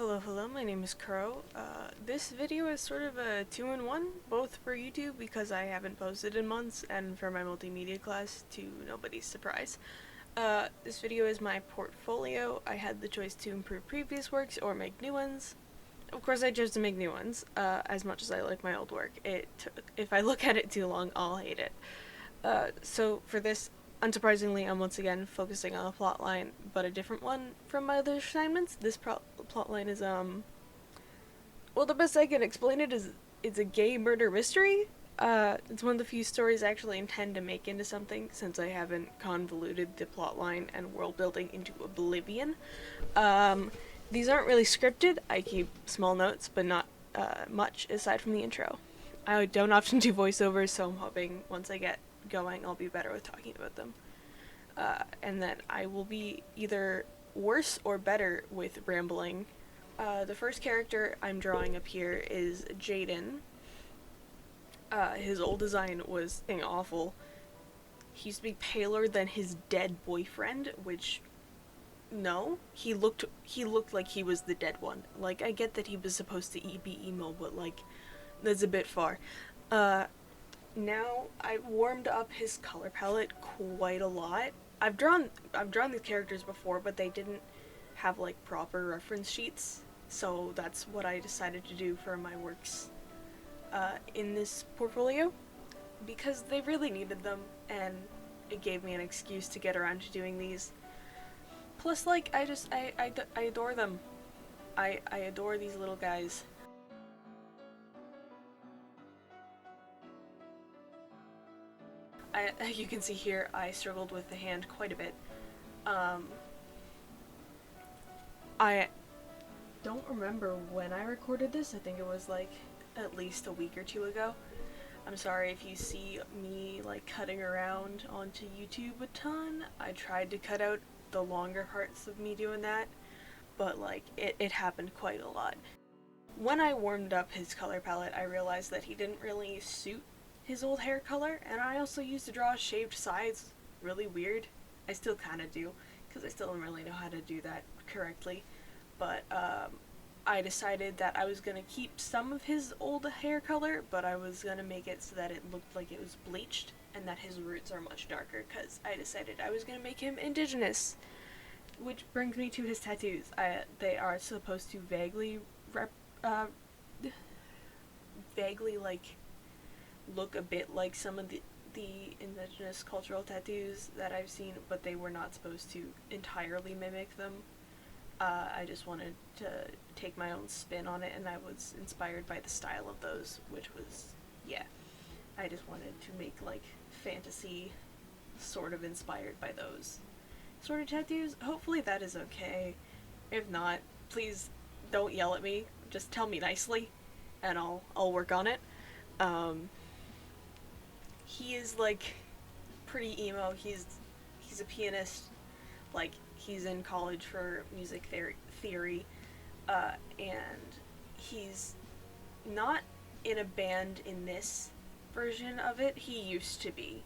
Hello, my name is Crow. This video is sort of a two-in-one, both for YouTube because I haven't posted in months, and for my multimedia class, to nobody's surprise. This video is my portfolio. I had the choice to improve previous works or make new ones. Of course, I chose to make new ones, as much as I like my old work. If I look at it too long, I'll hate it. So for this, unsurprisingly, I'm once again focusing on a plotline, but a different one from my other assignments. This plotline is, well, the best I can explain it is it's a gay murder mystery. It's one of the few stories I actually intend to make into something, since I haven't convoluted the plotline and world building into oblivion. These aren't really scripted. I keep small notes, but not much aside from the intro. I don't often do voiceovers, so I'm hoping once I get going I'll be better with talking about them. And then I will be either worse or better with rambling. The first character I'm drawing up here is Jaden. His old design was awful. He used to be paler than his dead boyfriend, which, no, he looked like he was the dead one. Like, I get that he was supposed to be emo, but like, that's a bit far. Now I've warmed up his color palette quite a lot. I've drawn these characters before, but they didn't have like proper reference sheets, so that's what I decided to do for my works in this portfolio, because they really needed them, and it gave me an excuse to get around to doing these. Plus, like, I adore them. I adore these little guys. You can see here, I struggled with the hand quite a bit. I don't remember when I recorded this. I think it was like at least a week or two ago. I'm sorry if you see me like cutting around onto YouTube a ton. I tried to cut out the longer parts of me doing that, but like it happened quite a lot. When I warmed up his color palette, I realized that he didn't really suit his old hair color, and I also used to draw shaved sides. Really weird. I still kind of do, because I still don't really know how to do that correctly. But I decided that I was going to keep some of his old hair color, but I was going to make it so that it looked like it was bleached, and that his roots are much darker, because I decided I was going to make him indigenous. Which brings me to his tattoos. They are supposed to vaguely like look a bit like some of the indigenous cultural tattoos that I've seen, but they were not supposed to entirely mimic them. I just wanted to take my own spin on it, and I was inspired by the style of those, which was, yeah, I just wanted to make like fantasy sort of inspired by those sort of tattoos. Hopefully that is okay. If not, please don't yell at me. Just tell me nicely, and I'll work on it. He is like pretty emo. He's a pianist. Like, he's in college for music theory, and he's not in a band in this version of it. He used to be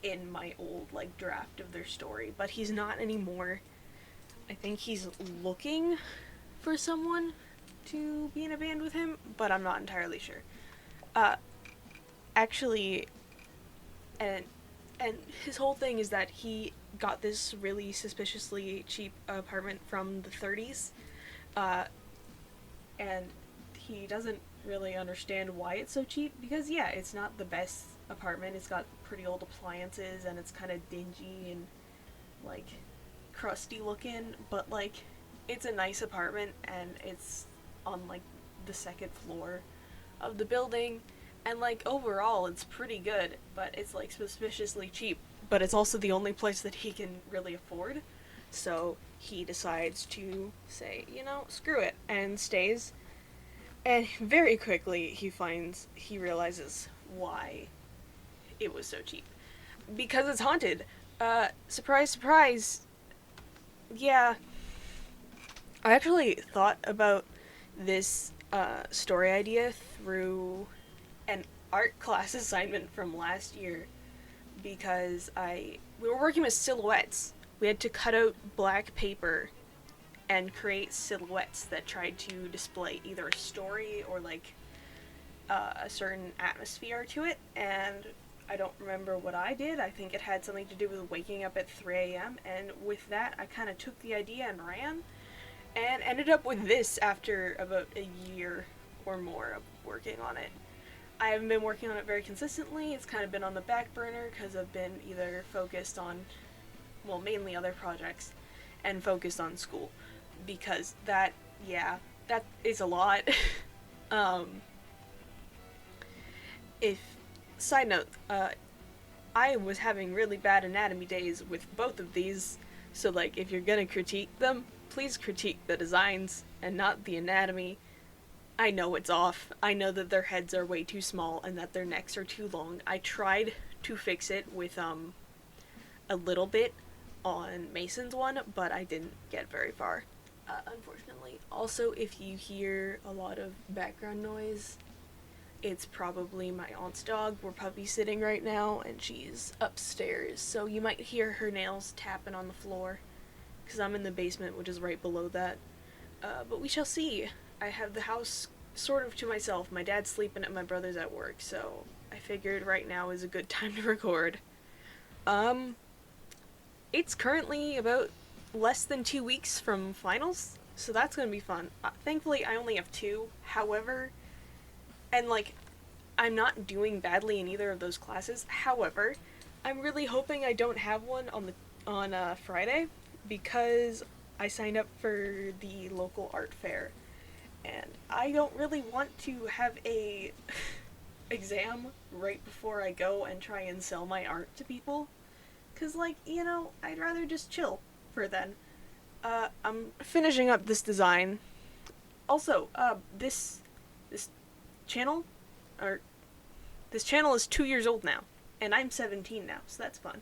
in my old like draft of their story, but he's not anymore. I think he's looking for someone to be in a band with him, but I'm not entirely sure. Actually, and his whole thing is that he got this really suspiciously cheap apartment from the 30s, and he doesn't really understand why it's so cheap, because yeah, it's not the best apartment. It's got pretty old appliances, and it's kind of dingy and like crusty looking, but like it's a nice apartment, and it's on like the second floor of the building, and like overall it's pretty good, but it's like suspiciously cheap. But it's also the only place that he can really afford, so he decides to say, you know, screw it, and stays. And very quickly he realizes why it was so cheap. Because it's haunted. Surprise, surprise. Yeah. I actually thought about this story idea through an art class assignment from last year, because we were working with silhouettes. We had to cut out black paper and create silhouettes that tried to display either a story or like a certain atmosphere to it. And I don't remember what I did. I think it had something to do with waking up at 3 a.m. And with that, I kind of took the idea and ran, and ended up with this after about a year or more of working on it. I haven't been working on it very consistently. It's kind of been on the back burner because I've been either focused on, well, mainly other projects, and focused on school. Because that, yeah, that is a lot. um, if, side note, I was having really bad anatomy days with both of these, so like if you're gonna critique them, please critique the designs and not the anatomy. I know it's off. I know that their heads are way too small and that their necks are too long. I tried to fix it with a little bit on Mason's one, but I didn't get very far, unfortunately. Also, if you hear a lot of background noise, it's probably my aunt's dog. We're puppy sitting right now, and she's upstairs, so you might hear her nails tapping on the floor, because I'm in the basement, which is right below that. But we shall see. I have the house sort of to myself. My dad's sleeping and my brother's at work, so I figured right now is a good time to record. It's currently about less than 2 weeks from finals, so that's gonna be fun. Thankfully, I only have 2. However, and like, I'm not doing badly in either of those classes. However, I'm really hoping I don't have one on Friday, because I signed up for the local art fair, and I don't really want to have a exam right before I go and try and sell my art to people. Cause like, I'd rather just chill for then. I'm finishing up this design. Also, this channel, or this channel is 2 years old now, and I'm 17 now, so that's fun.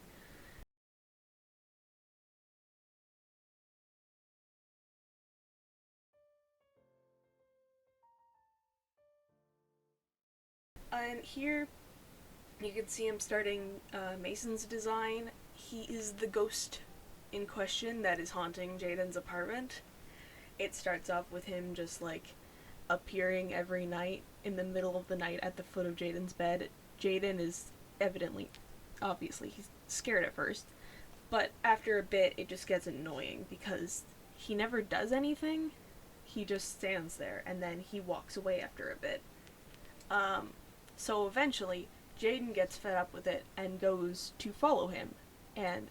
And here, you can see him starting Mason's design. He is the ghost in question that is haunting Jaden's apartment. It starts off with him just like appearing every night in the middle of the night at the foot of Jaden's bed. Jayden is obviously, he's scared at first, but after a bit it just gets annoying because he never does anything. He just stands there and then he walks away after a bit. So eventually, Jayden gets fed up with it and goes to follow him, and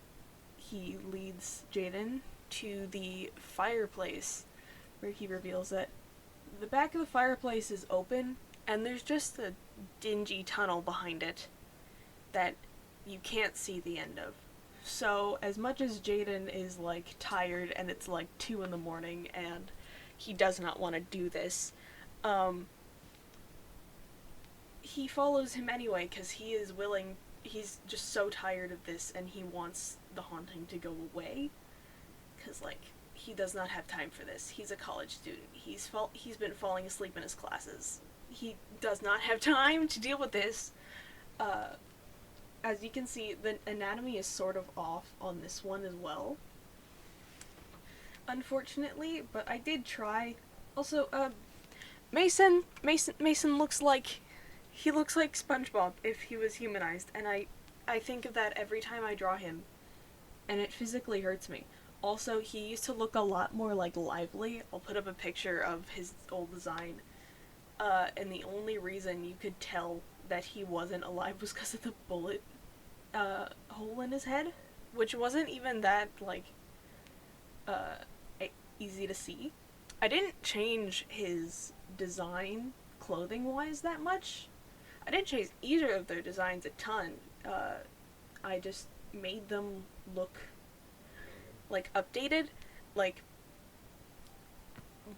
he leads Jayden to the fireplace, where he reveals that the back of the fireplace is open, and there's just a dingy tunnel behind it that you can't see the end of. So, as much as Jayden is, like, tired and it's, like, 2 in the morning and he does not want to do this, he follows him anyway because he's just so tired of this and he wants the haunting to go away. Because, like, he does not have time for this. He's a college student. He's been falling asleep in his classes. He does not have time to deal with this. As you can see, the anatomy is sort of off on this one as well, unfortunately, but I did try. Also, Mason looks like SpongeBob if he was humanized, and I think of that every time I draw him, and it physically hurts me. Also, he used to look a lot more, like, lively. I'll put up a picture of his old design, and the only reason you could tell that he wasn't alive was because of the bullet hole in his head, which wasn't even that, like, easy to see. I didn't change his design clothing-wise that much. I didn't change either of their designs a ton. I just made them look, like, updated. Like,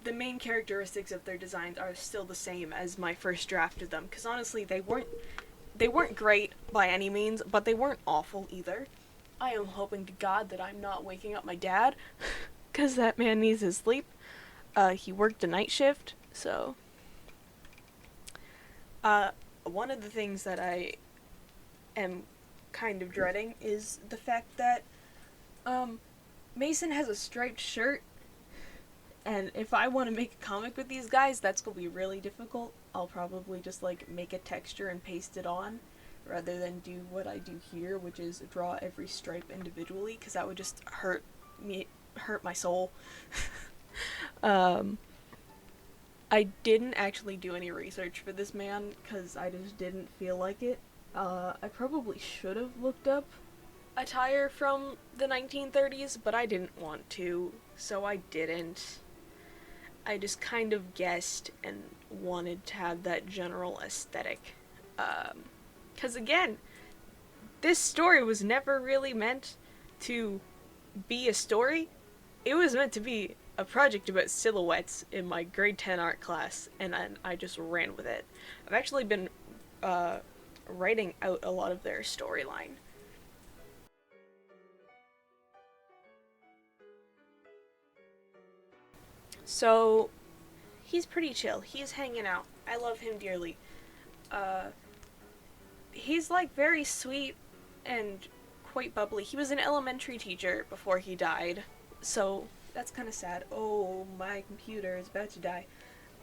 the main characteristics of their designs are still the same as my first draft of them, because honestly, they weren't great by any means, but they weren't awful either. I am hoping to God that I'm not waking up my dad, because that man needs his sleep. He worked a night shift, so... one of the things that I am kind of dreading is the fact that, Mason has a striped shirt, And if I want to make a comic with these guys, that's going to be really difficult. I'll probably just, like, make a texture and paste it on, rather than do what I do here, which is draw every stripe individually, because that would just hurt my soul. I didn't actually do any research for this man, because I just didn't feel like it. I probably should have looked up attire from the 1930s, but I didn't want to, so I didn't. I just kind of guessed and wanted to have that general aesthetic. Because again, this story was never really meant to be a story. It was meant to be a project about silhouettes in my grade 10 art class, and I just ran with it. I've actually been writing out a lot of their storyline. So, he's pretty chill. He's hanging out. I love him dearly. Uh, he's like very sweet and quite bubbly. He was an elementary teacher before he died, so that's kind of sad. Oh, my computer is about to die.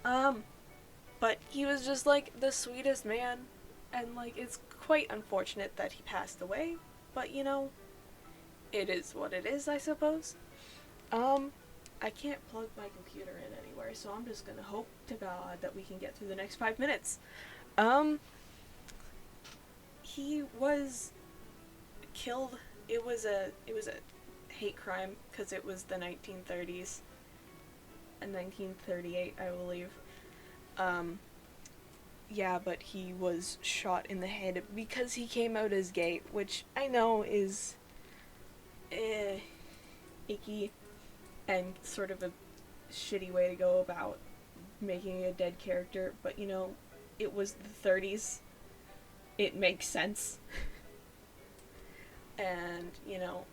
But he was just like the sweetest man, and like it's quite unfortunate that he passed away, but you know, it is what it is, I suppose. I can't plug my computer in anywhere, so I'm just gonna hope to God that we can get through the next 5 minutes. He was killed. It was a hate crime because it was the 1930s, and 1938, I believe. Yeah, but he was shot in the head because he came out as gay, which I know is icky and sort of a shitty way to go about making a dead character, but you know, it was the 30s. It makes sense. And, you know,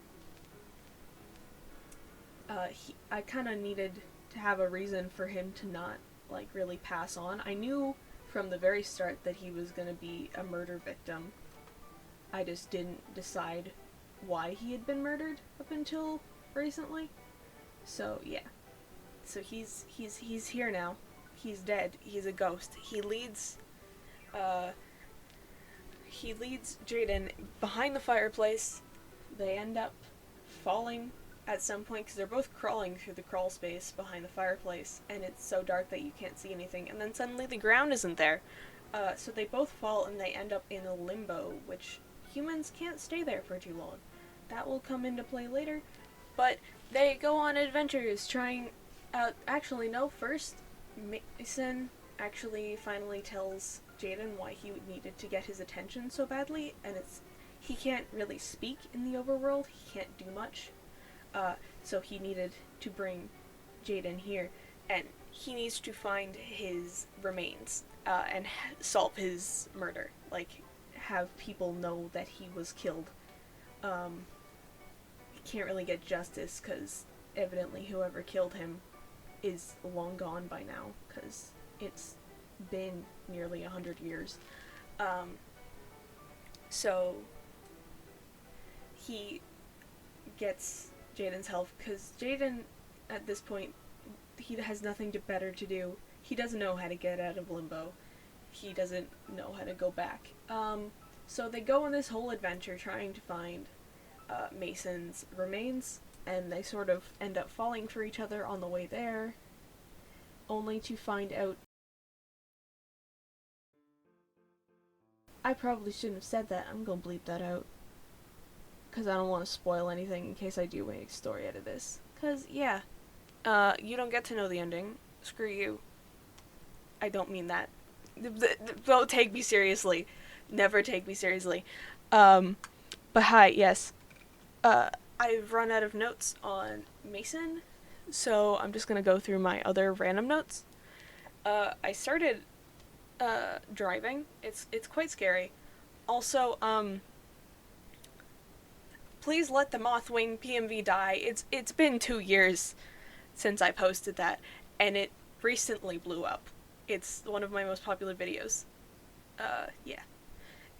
I kind of needed to have a reason for him to not, like, really pass on. I knew from the very start that he was gonna be a murder victim. I just didn't decide why he had been murdered up until recently. So, yeah. So he's here now. He's dead. He's a ghost. He leads Jayden behind the fireplace. They end up falling at some point because they're both crawling through the crawl space behind the fireplace, and it's so dark that you can't see anything, and then suddenly the ground isn't there. So they both fall and they end up in a limbo, which humans can't stay there for too long. That will come into play later, but they go on adventures trying, actually no, first Mason actually finally tells Jaden why he needed to get his attention so badly, and he can't really speak in the overworld, he can't do much, so he needed to bring Jaden here, and he needs to find his remains, and solve his murder, like, have people know that he was killed. He can't really get justice, because evidently whoever killed him is long gone by now, because it's been nearly 100 years. So he gets Jaden's help, because Jaden, at this point, he has nothing better to do. He doesn't know how to get out of limbo. He doesn't know how to go back. So they go on this whole adventure trying to find Mason's remains, and they sort of end up falling for each other on the way there, only to find out. I probably shouldn't have said that. I'm gonna bleep that out, because I don't want to spoil anything in case I do make a story out of this. Because, yeah, you don't get to know the ending. Screw you. I don't mean that. Don't take me seriously. Never take me seriously. But hi, yes. I've run out of notes on Mason, so I'm just gonna go through my other random notes. I started driving. It's quite scary. Also, please let the Mothwing PMV die. It's been 2 years since I posted that, and it recently blew up. It's one of my most popular videos. Yeah.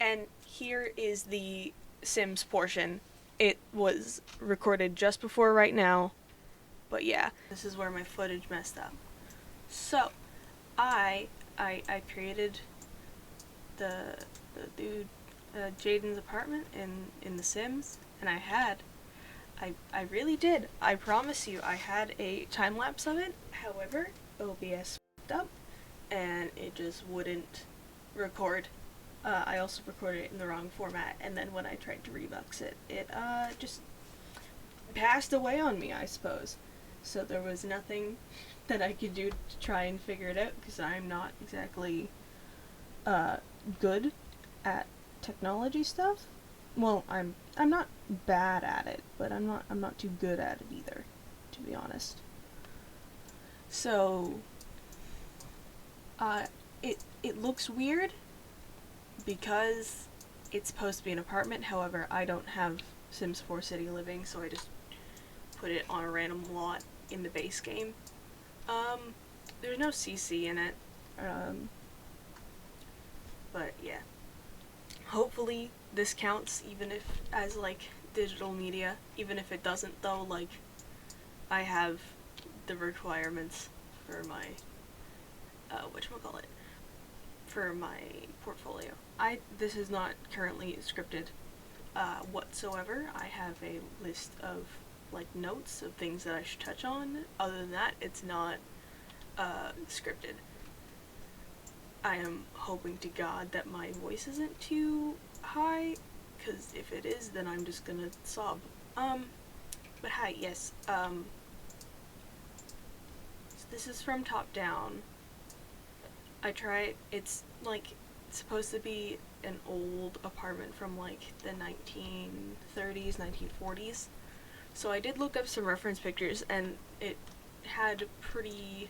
And here is the Sims portion. It was recorded just before right now. But yeah, this is where my footage messed up. So, I created the dude Jaden's apartment in The Sims, and I really did. I promise you, I had a time lapse of it. However, OBS fucked up, and it just wouldn't record. I also recorded it in the wrong format, and then when I tried to remux it, it just passed away on me, I suppose. So there was nothing that I could do to try and figure it out, because I'm not exactly good at technology stuff. Well, I'm not bad at it, but I'm not too good at it either, to be honest. So it looks weird because it's supposed to be an apartment. However, I don't have Sims 4 City Living, so I just put it on a random lot in the base game. There's no CC in it. But yeah. Hopefully this counts, even if as like digital media. Even if it doesn't though, like I have the requirements for my whatchamacallit, for my portfolio. This is not currently scripted whatsoever. I have a list of like notes of things that I should touch on. Other than that, it's not scripted. I am hoping to God that my voice isn't too high, because if it is, then I'm just gonna sob. But hi, yes, so this is from top down. It's like, it's supposed to be an old apartment from like the 1930s, 1940s. So I did look up some reference pictures, and it had pretty,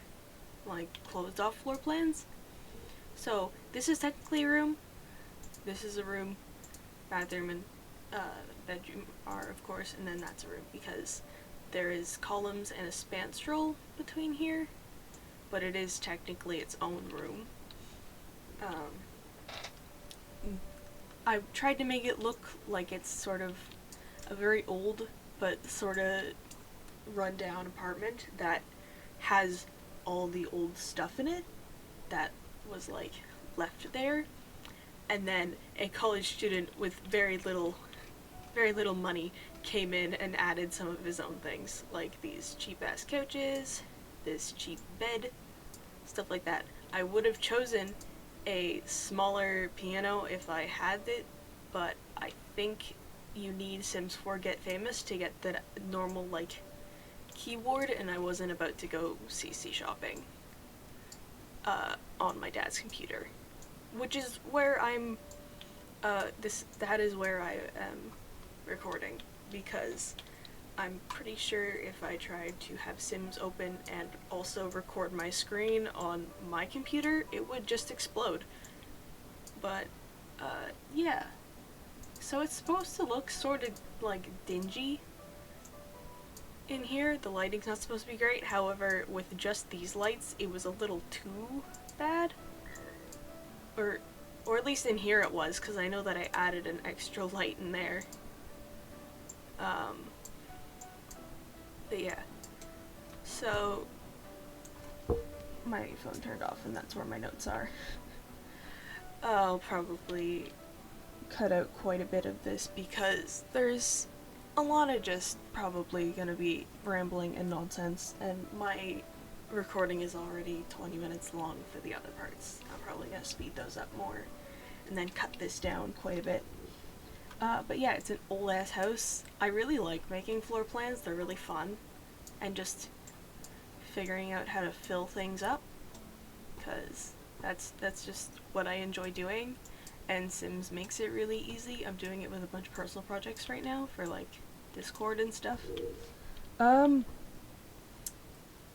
like, closed off floor plans. So this is technically a room. This is a room, bathroom, and bedroom are, of course, and then that's a room because there is columns and a span stroll between here, but it is technically its own room. I tried to make it look like it's sort of a very old but sort of run-down apartment that has all the old stuff in it that was like left there, and then a college student with very little money came in and added some of his own things, like these cheap ass couches, this cheap bed, stuff like that. I would have chosen a smaller piano if I had it, but I think you need Sims 4 Get Famous to get the normal like keyboard, and I wasn't about to go CC shopping on my dad's computer, which is where I'm that is where I am recording, because I'm pretty sure if I tried to have Sims open and also record my screen on my computer, it would just explode. But yeah, so it's supposed to look sort of like dingy in here. The lighting's not supposed to be great, however with just these lights it was a little too bad, or at least in here it was, because I know that I added an extra light in there. But yeah, so my phone turned off and that's where my notes are. I'll probably cut out quite a bit of this because there's a lot of just probably gonna be rambling and nonsense, and my recording is already 20 minutes long for the other parts. I'm probably gonna speed those up more and then cut this down quite a bit. But yeah, it's an old ass house. I really like making floor plans, they're really fun, and just figuring out how to fill things up, because that's just what I enjoy doing, and Sims makes it really easy. I'm doing it with a bunch of personal projects right now for like Discord and stuff.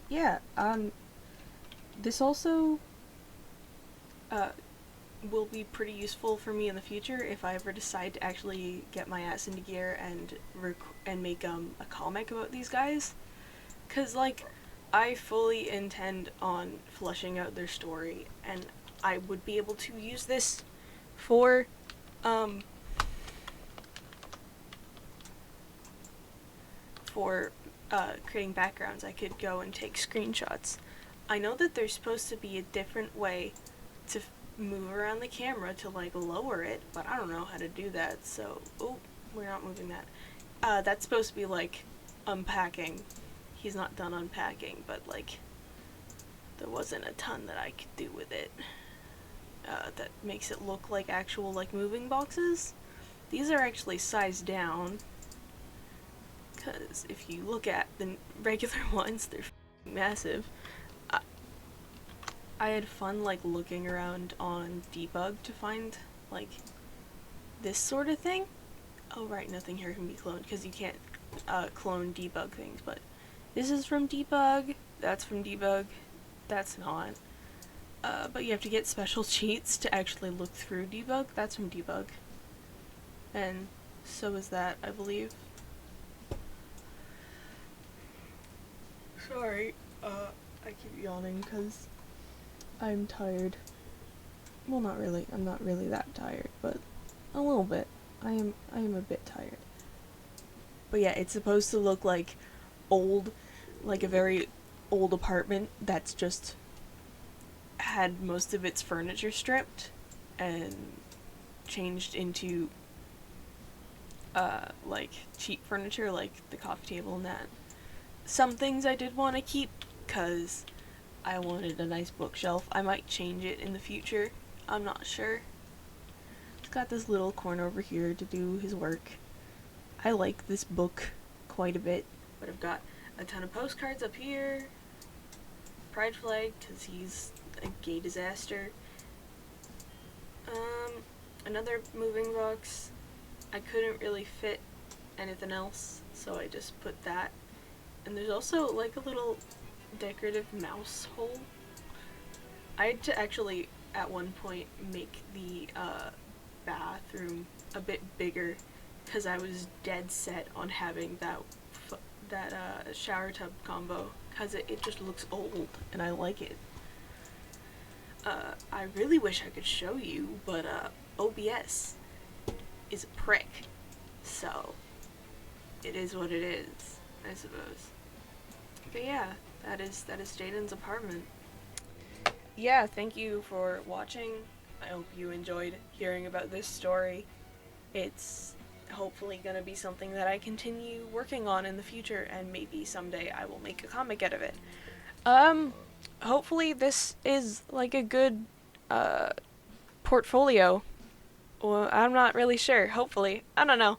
Yeah, this also will be pretty useful for me in the future if I ever decide to actually get my ass into gear and make a comic about these guys, cause like I fully intend on fleshing out their story, and I would be able to use this for creating backgrounds, I could go and take screenshots. I know that there's supposed to be a different way to move around the camera to like lower it, but I don't know how to do that, so, oh, we're not moving that. That's supposed to be like unpacking. He's not done unpacking, but like there wasn't a ton that I could do with it. That makes it look like actual like moving boxes. These are actually sized down, because if you look at the regular ones, they're massive. I had fun like looking around on debug to find like this sort of thing. Oh right, nothing here can be cloned because you can't clone debug things, but this is from debug, that's from debug, that's not. But you have to get special cheats to actually look through debug, that's from debug. And so is that, I believe. Sorry, I keep yawning because I'm tired. Well, not really, I'm not really that tired, but a little bit. I am a bit tired. But yeah, it's supposed to look like old, like a very old apartment that's just had most of its furniture stripped and changed into like cheap furniture, like the coffee table and that. Some things I did want to keep because I wanted a nice bookshelf. I might change it in the future, I'm not sure. It's got this little corner over here to do his work. I like this book quite a bit, but I've got a ton of postcards up here. Pride flag, because he's a gay disaster. Another moving box. I couldn't really fit anything else, so I just put that. And there's also like a little decorative mouse hole. I had to actually at one point make the bathroom a bit bigger because I was dead set on having that shower tub combo because it just looks old and I like it. I really wish I could show you, but OBS is a prick, so it is what it is, I suppose. But yeah, that is Jaden's apartment. Yeah, thank you for watching. I hope you enjoyed hearing about this story. It's hopefully gonna be something that I continue working on in the future, and maybe someday I will make a comic out of it. Hopefully this is like a good portfolio. Well, I'm not really sure. Hopefully. I don't know.